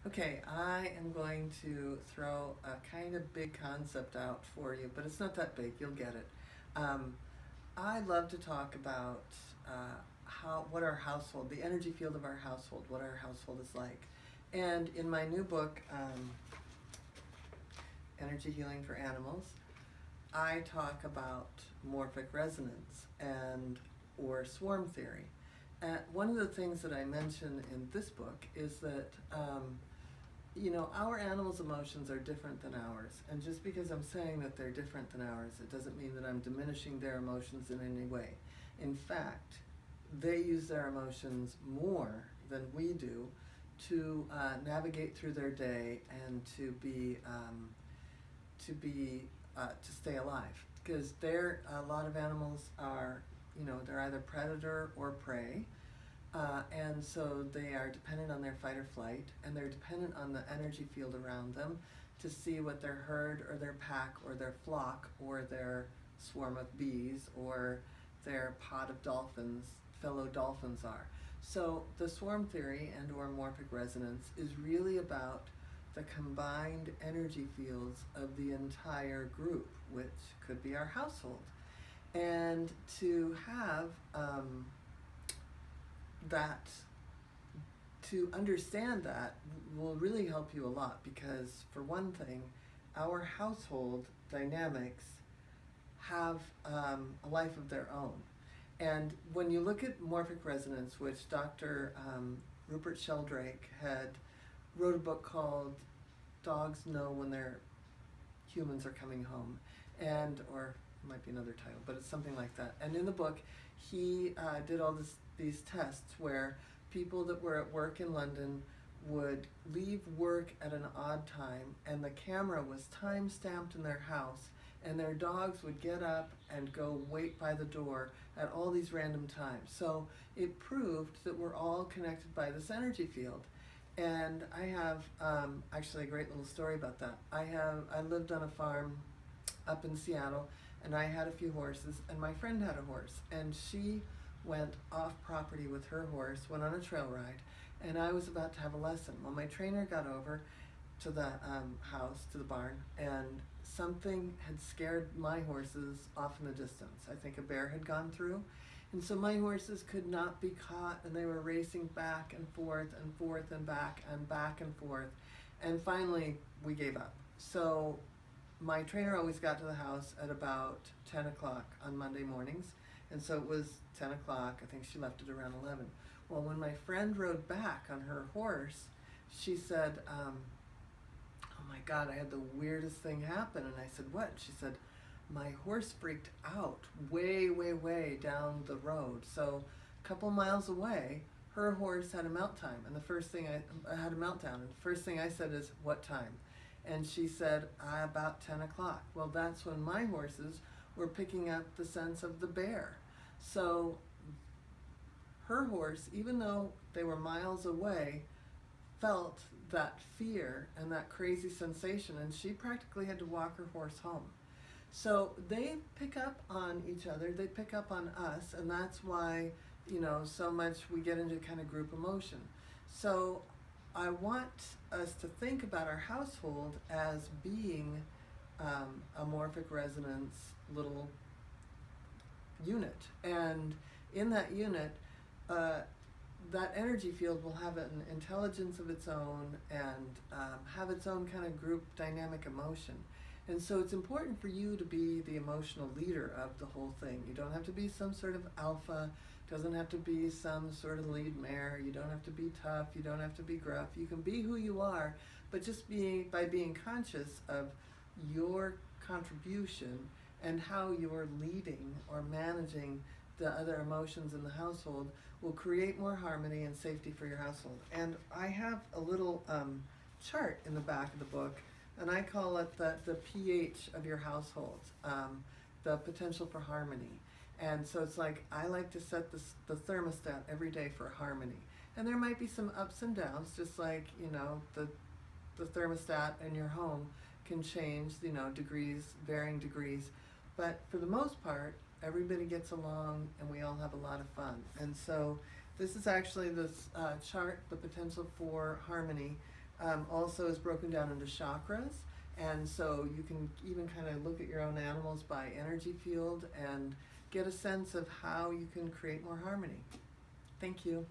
Okay, I am going to throw a kind of big concept out for you, but it's not that big. You'll get it. Um, I love to talk about what our household, the energy field of our household, what our household is like. And in my new book, Energy Healing for Animals, I talk about morphic resonance and or swarm theory. One of the things that I mention in this book is that our animals' emotions are different than ours. And just because I'm saying that they're different than ours, it doesn't mean that I'm diminishing their emotions in any way. In fact, they use their emotions more than we do to navigate through their day and to stay alive. Because a lot of animals are, they're either predator or prey. And so they are dependent on their fight or flight, and they're dependent on the energy field around them to see what their herd or their pack or their flock or their swarm of bees or their pod of dolphins, fellow dolphins are. So the swarm theory and or morphic resonance is really about the combined energy fields of the entire group, which could be our household. And to have that to understand that will really help you a lot because, for one thing, our household dynamics have a life of their own. And when you look at morphic resonance, which Dr. Rupert Sheldrake had wrote a book called Dogs Know When Their Humans Are Coming Home, or it might be another title, but it's something like that. And in the book, he did these tests where people that were at work in London would leave work at an odd time, and the camera was time stamped in their house, and their dogs would get up and go wait by the door at all these random times. So it proved that we're all connected by this energy field. And I have actually a great little story about that. I lived on a farm up in Seattle, and I had a few horses, and my friend had a horse, and she went off property with her horse, went on a trail ride, and I was about to have a lesson. Well, my trainer got over to the house, to the barn, and something had scared my horses off in the distance. I think a bear had gone through, and so my horses could not be caught, and they were racing back and forth and forth and back and forth, and finally we gave up. So my trainer always got to the house at about 10 o'clock on Monday mornings, and so it was 10 o'clock. I think she left it around 11. Well, when my friend rode back on her horse, she said, oh my God, I had the weirdest thing happen. And I said, what? She said, my horse freaked out way, way, way down the road. So a couple miles away, her horse had a melt time. And the first thing I had a meltdown. And the first thing I said is, what time? And she said, about 10 o'clock. Well, that's when my horses were picking up the sense of the bear. So her horse, even though they were miles away, felt that fear and that crazy sensation, and she practically had to walk her horse home. So they pick up on each other, they pick up on us, and that's why, so much we get into kind of group emotion. So I want us to think about our household as being a morphic resonance little unit. And in that unit, that energy field will have an intelligence of its own and have its own kind of group dynamic emotion. And so it's important for you to be the emotional leader of the whole thing. You don't have to be some sort of alpha, doesn't have to be some sort of lead mare, you don't have to be tough, you don't have to be gruff. You can be who you are, but just by being conscious of your contribution and how you're leading or managing the other emotions in the household will create more harmony and safety for your household. And I have a little chart in the back of the book, and I call it the pH of your household, the potential for harmony. And so it's like, I like to set the thermostat every day for harmony. And there might be some ups and downs, just like, the thermostat in your home can change, degrees, varying degrees. But for the most part, everybody gets along and we all have a lot of fun. And so this is actually this chart, the potential for harmony, also is broken down into chakras. And so you can even kind of look at your own animals by energy field and get a sense of how you can create more harmony. Thank you.